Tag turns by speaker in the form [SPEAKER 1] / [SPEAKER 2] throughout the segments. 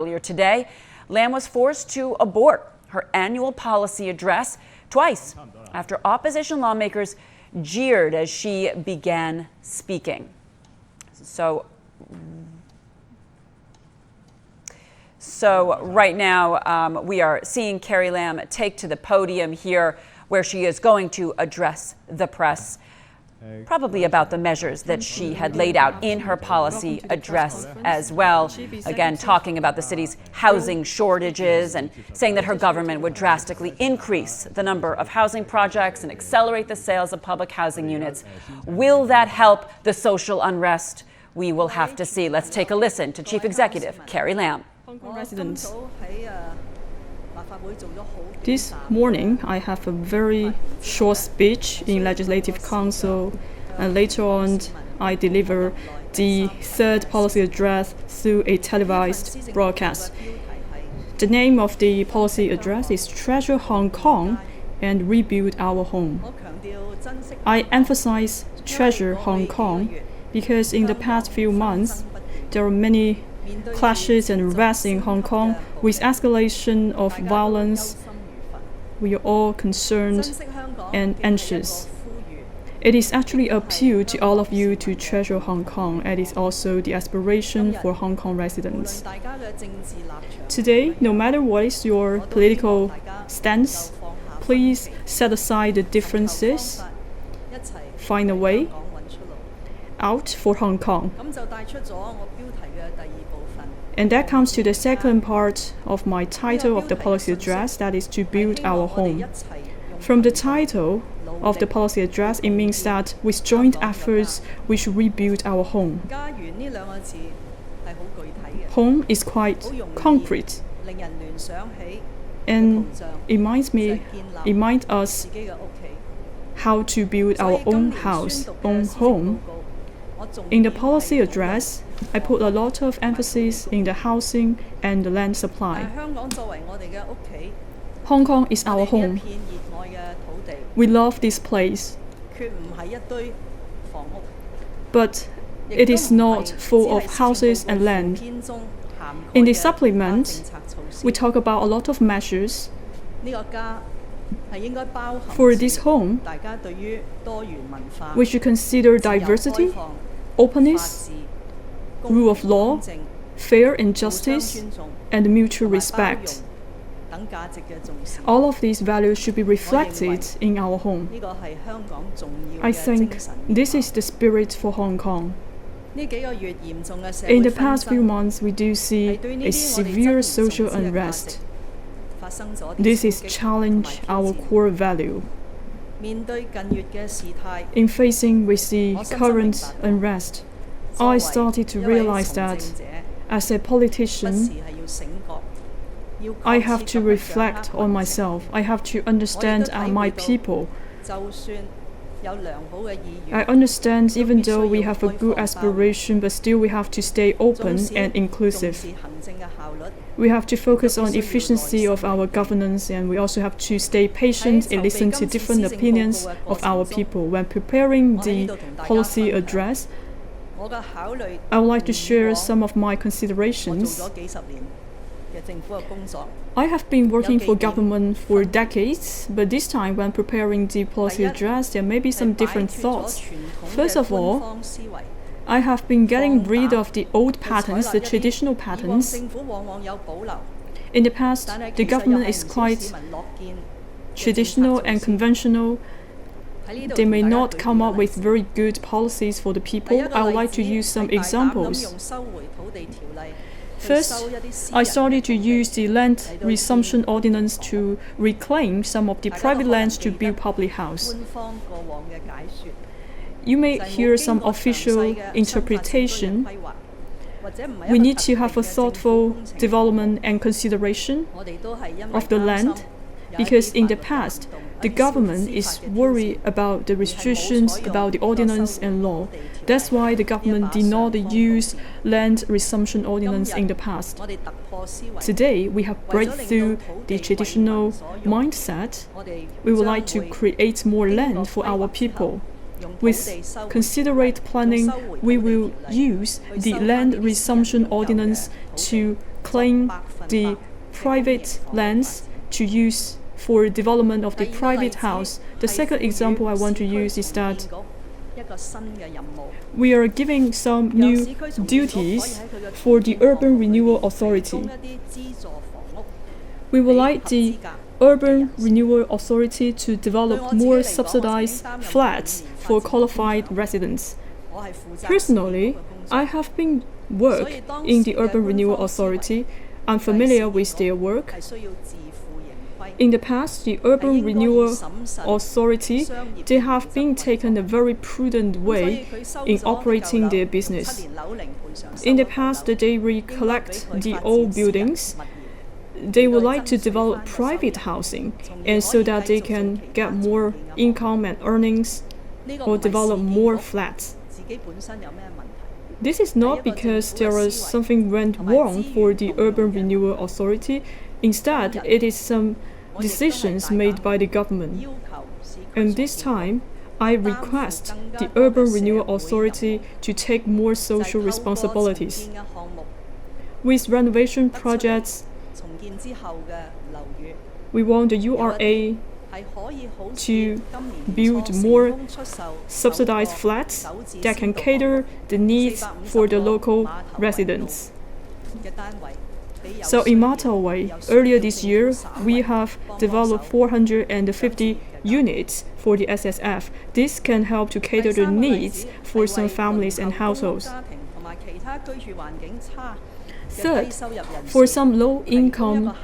[SPEAKER 1] Earlier today, Lam was forced to abort her annual policy address twice after opposition lawmakers jeered as she began speaking. So right now, we are seeing Carrie Lam take to the podium here where she is going to address the press, probably about the measures that she had laid out in her policy address as well. Again, talking about the city's housing shortages and saying that her government would drastically increase the number of housing projects and accelerate the sales of public housing units. Will that help the social unrest? We will have to see. Let's take a listen to Chief Executive Carrie Lam.
[SPEAKER 2] Hong Kong residents. This morning, I have a very short speech in Legislative Council, and later on, I deliver the third policy address through a televised broadcast. The name of the policy address is Treasure Hong Kong and Rebuild Our Home. I emphasize Treasure Hong Kong because in the past few months, there are many clashes and arrests in Hong Kong with escalation of violence. We are all concerned and anxious. It is actually an appeal to all of you to treasure Hong Kong. It is also the aspiration for Hong Kong residents. Today, no matter what is your political stance, please set aside the differences, find a way out for Hong Kong. And that comes to the second part of my title of the policy address, that is to build our home. From the title of the policy address, it means that with joint efforts, we should rebuild our home. Home is quite concrete, and it reminds us how to build our own house, own home. In the policy address, I put a lot of emphasis in the housing and the land supply. Hong Kong is our home. We love this place. But it is not full of houses and land. In the supplement, we talk about a lot of measures. For this home, we should consider diversity, openness, rule of law, fair and justice, and mutual respect. All of these values should be reflected in our home. I think this is the spirit for Hong Kong. In the past few months, we do see a severe social unrest. This is challenge our core value. In facing with the current unrest, I started to realize that as a politician, I have to reflect on myself. I have to understand my people. I understand even though we have a good aspiration, but still we have to stay open and inclusive. We have to focus on efficiency of our governance, and we also have to stay patient and listen to different opinions of our people. When preparing the policy address, I would like to share some of my considerations. I have been working for government for decades, but this time when preparing the policy address, there may be some different thoughts. First of all, I have been getting rid of the old patterns, the traditional patterns. In the past, the government is quite traditional and conventional. They may not come up with very good policies for the people. I would like to use some examples. First, I started to use the Land Resumption Ordinance to reclaim some of the private lands to build public house. You may hear some official interpretation. We need to have a thoughtful development and consideration of the land, because in the past, the government is worried about the restrictions, about the ordinance and law. That's why the government did not use Land Resumption Ordinance in the past. Today, we have breakthrough the traditional mindset. We would like to create more land for our people. With considerate planning, we will use the Land Resumption Ordinance to claim the private lands to use for development of the private house. The second example I want to use is that we are giving some new duties for the Urban Renewal Authority. We would like the Urban Renewal Authority to develop more subsidized flats for qualified residents. Personally, I have been work in the Urban Renewal Authority. I'm familiar with their work. In the past, the Urban Renewal Authority, they have been taken a very prudent way in operating their business. In the past, they recollect the old buildings. They would like to develop private housing, and so that they can get more income and earnings or develop more flats. This is not because there is something went wrong for the Urban Renewal Authority. Instead, it is some decisions made by the government. And this time, I request the Urban Renewal Authority to take more social responsibilities. With renovation projects, we want the URA to build more subsidized flats that can cater the needs for the local residents. So in Matawai, earlier this year, we have developed 450 units for the SSF. This can help to cater the needs for some families and households. Third, for some low-income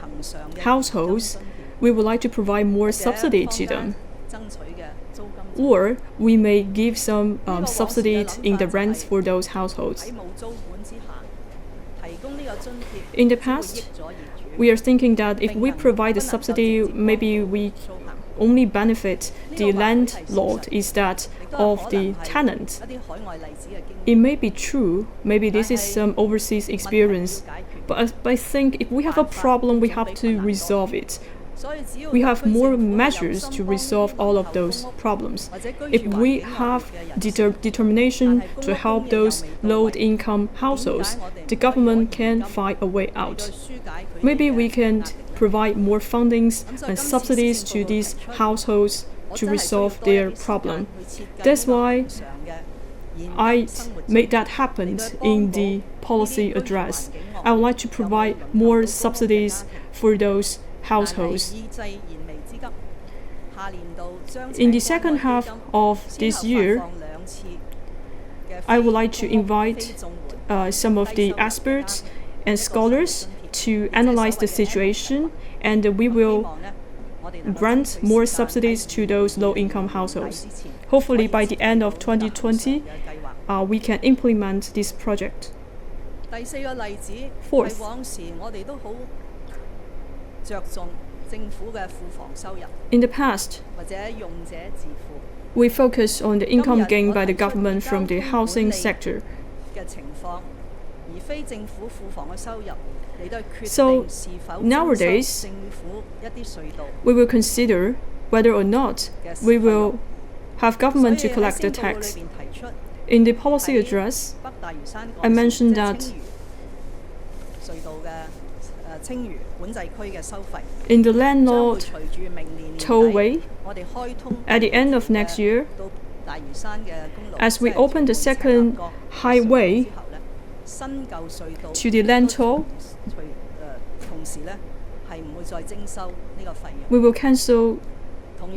[SPEAKER 2] households, we would like to provide more subsidy to them. Or we may give some subsidy in the rents for those households. In the past, we are thinking that if we provide a subsidy, maybe we only benefit the landlord instead of the tenant. It may be true, maybe this is some overseas experience, but I think if we have a problem, we have to resolve it. We have more measures to resolve all of those problems. If we have determination to help those low-income households, the government can find a way out. Maybe we can provide more fundings and subsidies to these households to resolve their problem. That's why I made that happen in the policy address. I would like to provide more subsidies for those households. In the second half of this year, I would like to invite some of the experts and scholars to analyze the situation, and we will grant more subsidies to those low-income households. Hopefully, by the end of 2020, we can implement this project. Fourth, in the past, we focus on the income gained by the government from the housing sector. So nowadays, we will consider whether or not we will have government to collect the tax. In the policy address, I mentioned that in the landlord tollway, at the end of next year, as we open the second highway to the land toll, we will cancel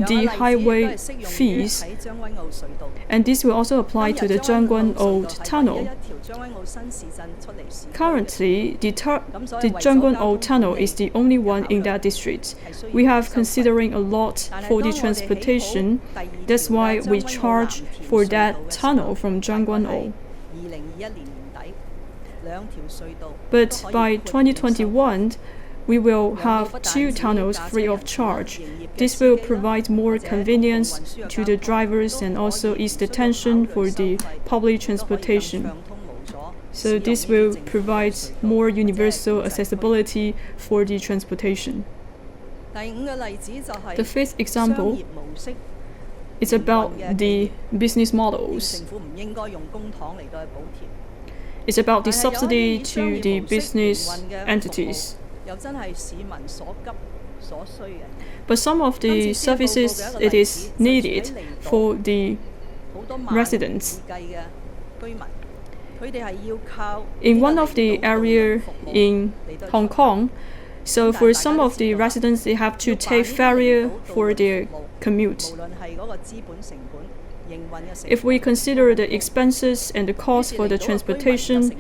[SPEAKER 2] the highway fees, and this will also apply to the Zhangguan Old Tunnel. Currently, the Zhangguan Old Tunnel is the only one in that district. We have considering a lot for the transportation. That's why we charge for that tunnel from Zhangguan Old. But by 2021, we will have 2 tunnels free of charge. This will provide more convenience to the drivers and also ease the tension for the public transportation. So this will provide more universal accessibility for the transportation. The fifth example is about the business models. It's about the subsidy to the business entities. But some of the services it is needed for the residents. In one of the area in Hong Kong, so for some of the residents, they have to take ferry for their commute. If we consider the expenses and the cost for the transportation,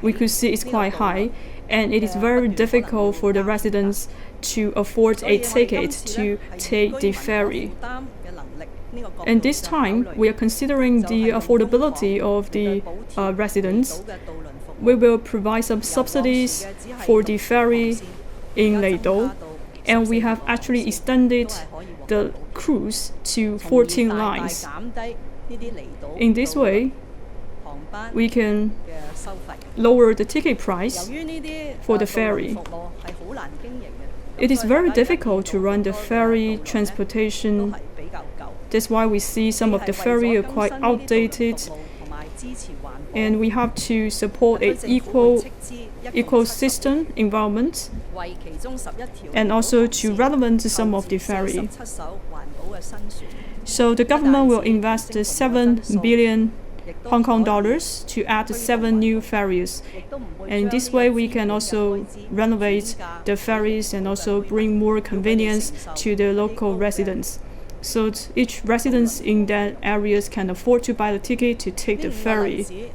[SPEAKER 2] we could see it's quite high, and it is very difficult for the residents to afford a ticket to take the ferry. And this time, we are considering the affordability of the residents. We will provide some subsidies for the ferry in Leido, and we have actually extended the cruise to 14 lines. In this way, we can lower the ticket price for the ferry. It is very difficult to run the ferry transportation. That's why we see some of the ferry are quite outdated, and we have to support an ecosystem environment, and also to relevant to some of the ferry. So the government will invest 7 billion Hong Kong dollars to add 7 new ferries. And in this way, we can also renovate the ferries and also bring more convenience to the local residents. So each resident in that areas can afford to buy the ticket to take the ferry.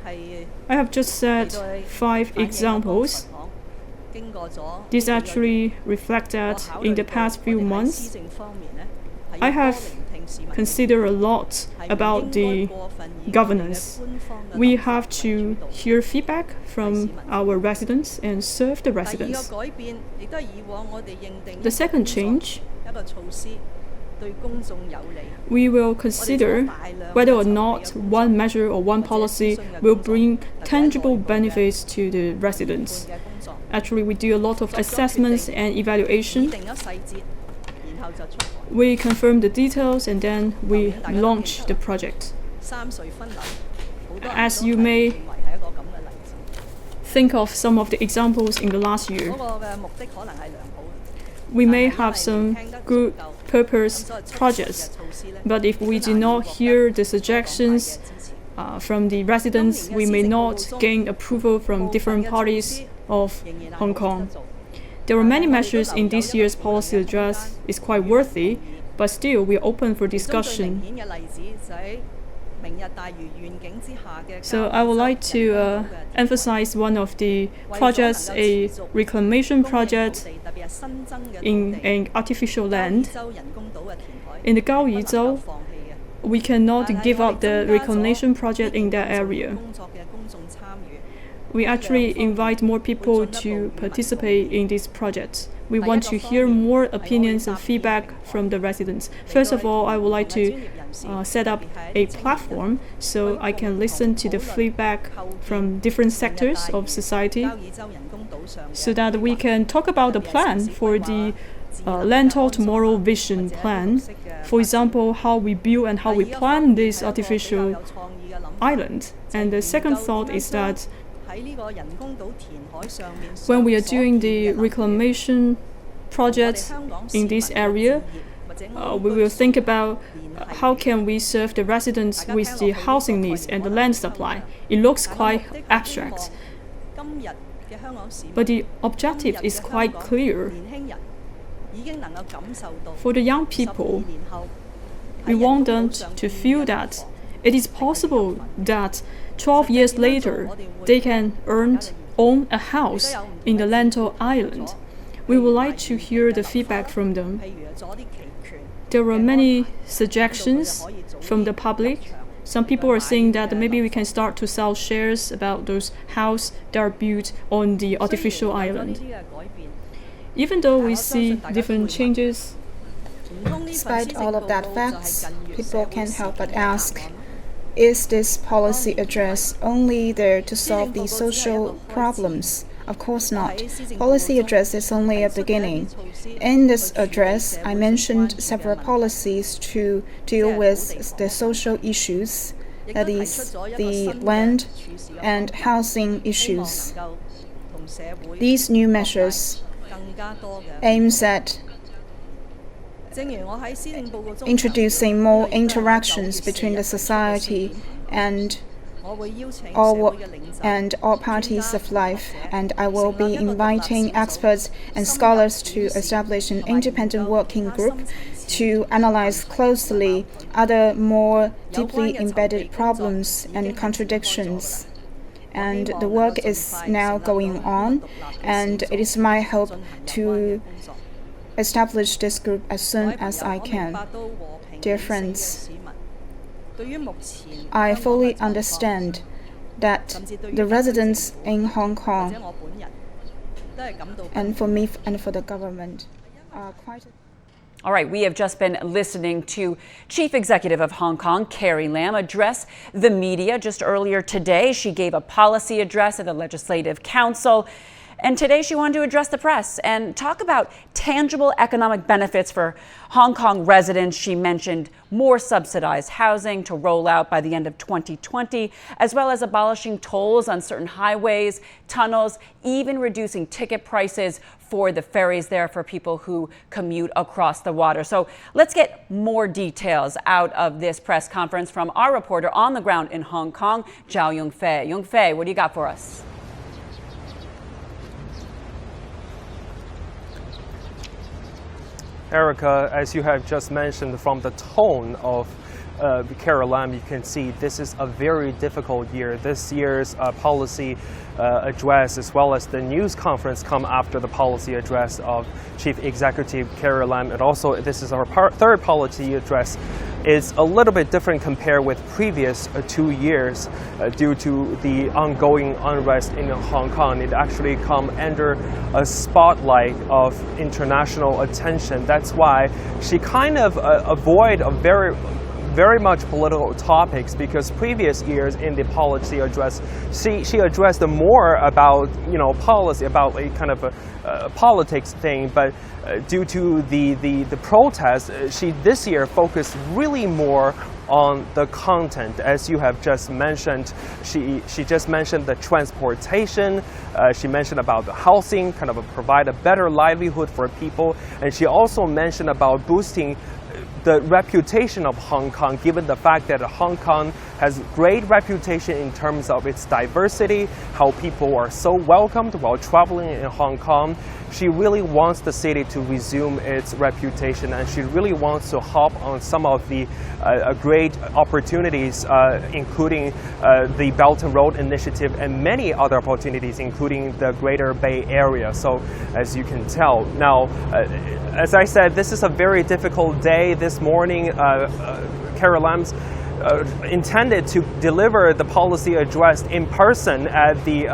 [SPEAKER 2] I have just said 5 examples. This actually reflects that in the past few months, I have considered a lot about the governance. We have to hear feedback from our residents and serve the residents. The second change, we will consider whether or not one measure or one policy will bring tangible benefits to the residents. Actually, we do a lot of assessments and evaluation. We confirm the details and then we launch the project. As you may think of some of the examples in the last year, we may have some good purpose projects, but if we do not hear the suggestions from the residents, we may not gain approval from different parties of Hong Kong. There are many measures in this year's policy address is quite worthy, but still we are open for discussion. So I would like to emphasize one of the projects, a reclamation project in an artificial land. In the Gaoyizhou, we cannot give up the reclamation project in that area. We actually invite more people to participate in this project. We want to hear more opinions and feedback from the residents. First of all, I would like to set up a platform so I can listen to the feedback from different sectors of society so that we can talk about the plan for the Lentor Tomorrow Vision Plan. For example, how we build and how we plan this artificial island. And the second thought is that when we are doing the reclamation project in this area, we will think about how can we serve the residents with the housing needs and the land supply. It looks quite abstract, but the objective is quite clear. For the young people, we want them to feel that it is possible that 12 years later, they can own a house in the Lentor Island. We would like to hear the feedback from them. There are many suggestions from the public. Some people are saying that maybe we can start to sell shares about those houses that are built on the artificial island. Even though we see different changes,
[SPEAKER 3] despite all of that facts, people can't help but ask, is this policy address only there to solve the social problems? Of course not. Policy address is only a beginning. In this address, I mentioned several policies to deal with the social issues that is, the land and housing issues. These new measures aims at introducing more interactions between the society and all parties of life, and I will be inviting experts and scholars to establish an independent working group to analyze closely other more deeply embedded problems and contradictions. And the work is now going on, and it is my hope to establish this group as soon as I can. Dear friends, I fully understand that the residents in Hong Kong, and for me and for the government, are quite...
[SPEAKER 1] All right, we have just been listening to Chief Executive of Hong Kong, Carrie Lam, address the media just earlier today. She gave a policy address at the Legislative Council. And today she wanted to address the press and talk about tangible economic benefits for Hong Kong residents. She mentioned more subsidized housing to roll out by the end of 2020, as well as abolishing tolls on certain highways, tunnels, even reducing ticket prices for the ferries there for people who commute across the water. So let's get more details out of this press conference from our reporter on the ground in Hong Kong, Zhao Yongfei. Yongfei, what do you got for us?
[SPEAKER 4] Erica, as you have just mentioned, from the tone of Carrie Lam, you can see this is a very difficult year. This year's policy address, as well as the news conference, come after the policy address of Chief Executive Carrie Lam, and also this is our third policy address. It's a little bit different compared with previous 2 years due to the ongoing unrest in Hong Kong. It actually come under a spotlight of international attention. That's why she kind of avoid a very much political topics, because previous years in the policy address, she addressed more about policy, about a kind of a politics thing, but due to the protests, she this year focused really more on the content. As you have just mentioned, she just mentioned the transportation, she mentioned about the housing, kind of provide a better livelihood for people, and she also mentioned about boosting the reputation of Hong Kong, given the fact that Hong Kong has great reputation in terms of its diversity, how people are so welcomed while traveling in Hong Kong. She really wants the city to resume its reputation, and she really wants to hop on some of the great opportunities, including the Belt and Road Initiative and many other opportunities, including the Greater Bay Area. So, as you can tell, now, as I said, this is a very difficult day. This morning, Carrie Lam's intended to deliver the policy address in person at the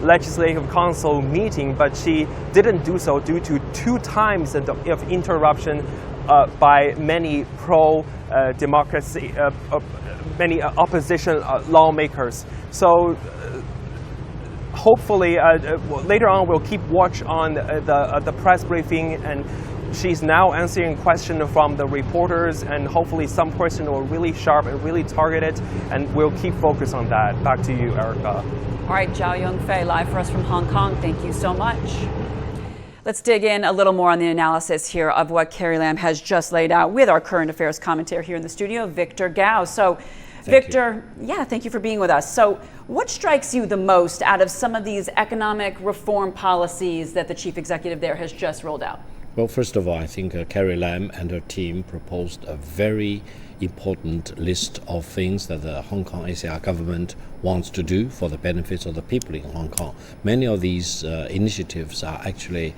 [SPEAKER 4] Legislative Council meeting, but she didn't do so due to 2 times of interruption by many pro-democracy, many opposition lawmakers. So hopefully later on we'll keep watch on the press briefing, and she's now answering questions from the reporters, and hopefully some questions were really sharp and really targeted, and we'll keep focus on that. Back to you, Erica.
[SPEAKER 1] All right, Zhao Yongfei, live for us from Hong Kong. Thank you so much. Let's dig in a little more on the analysis here of what Carrie Lam has just laid out with our current affairs commentator here in the studio, Victor Gao. So, Victor, thank you for being with us. So, what strikes you the most out of some of these economic reform policies that the chief executive there has just rolled out?
[SPEAKER 5] Well, first of all, I think Carrie Lam and her team proposed a very important list of things that the Hong Kong HKSAR government wants to do for the benefits of the people in Hong Kong. Many of these initiatives are actually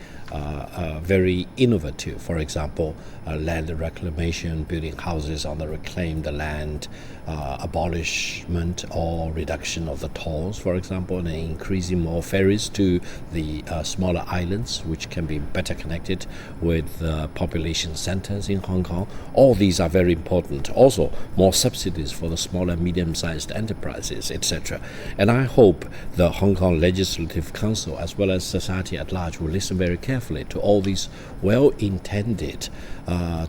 [SPEAKER 5] very innovative. For example, land reclamation, building houses on the reclaimed land, abolishment or reduction of the tolls, for example, and increasing more ferries to the smaller islands, which can be better connected with population centers in Hong Kong. All these are very important. also more subsidies for the small and medium-sized enterprises, etc. And I hope the Hong Kong Legislative Council, as well as society at large, will listen very carefully to all these well-intended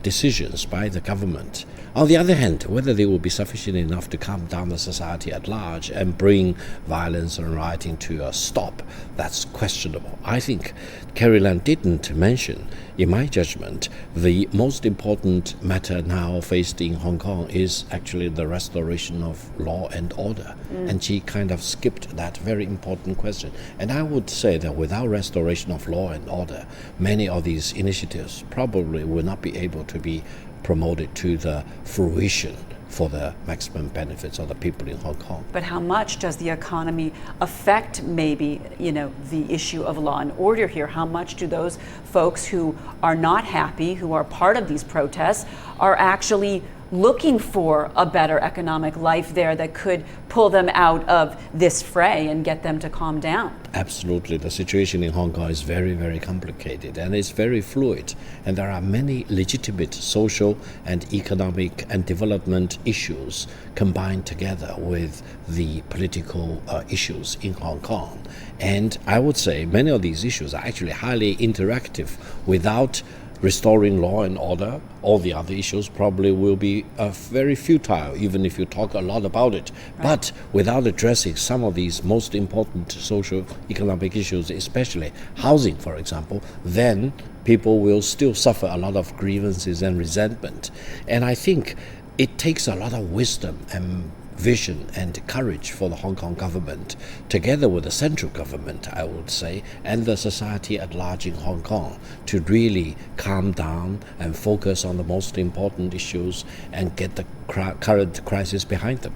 [SPEAKER 5] decisions by the government. On the other hand, whether they will be sufficient enough to calm down the society at large and bring violence and rioting to a stop, that's questionable. I think Carrie Lam didn't mention, in my judgment, the most important matter now faced in Hong Kong is actually the restoration of law and order. And she kind of skipped that very important question. And I would say that without restoration of law and order, many of these initiatives probably will not be able to be promoted to the fruition for the maximum benefits of the people in Hong Kong.
[SPEAKER 1] But how much does the economy affect maybe, the issue of law and order here? How much do those folks who are not happy, who are part of these protests, are actually looking for a better economic life there that could pull them out of this fray and get them to calm down?
[SPEAKER 5] Absolutely. The situation in Hong Kong is very, very complicated and it's very fluid. And there are many legitimate social and economic and development issues combined together with the political issues in Hong Kong. And I would say many of these issues are actually highly interactive. Without restoring law and order, all the other issues probably will be very futile, even if you talk a lot about it. Right. But without addressing some of these most important social economic issues, especially housing, for example, then people will still suffer a lot of grievances and resentment. And I think it takes a lot of wisdom and vision and courage for the Hong Kong government, together with the central government, I would say, and the society at large in Hong Kong, to really calm down and focus on the most important issues and get the current crisis behind them.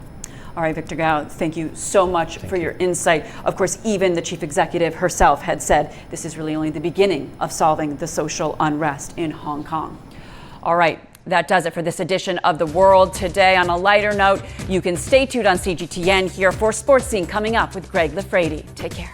[SPEAKER 1] All right, Victor Gao, thank you so much for your insight. Of course, even the chief executive herself had said this is really only the beginning of solving the social unrest in Hong Kong. All right. That does it for this edition of The World Today. On a lighter note, you can stay tuned on CGTN here for Sports Scene coming up with Greg Lafrady. Take care.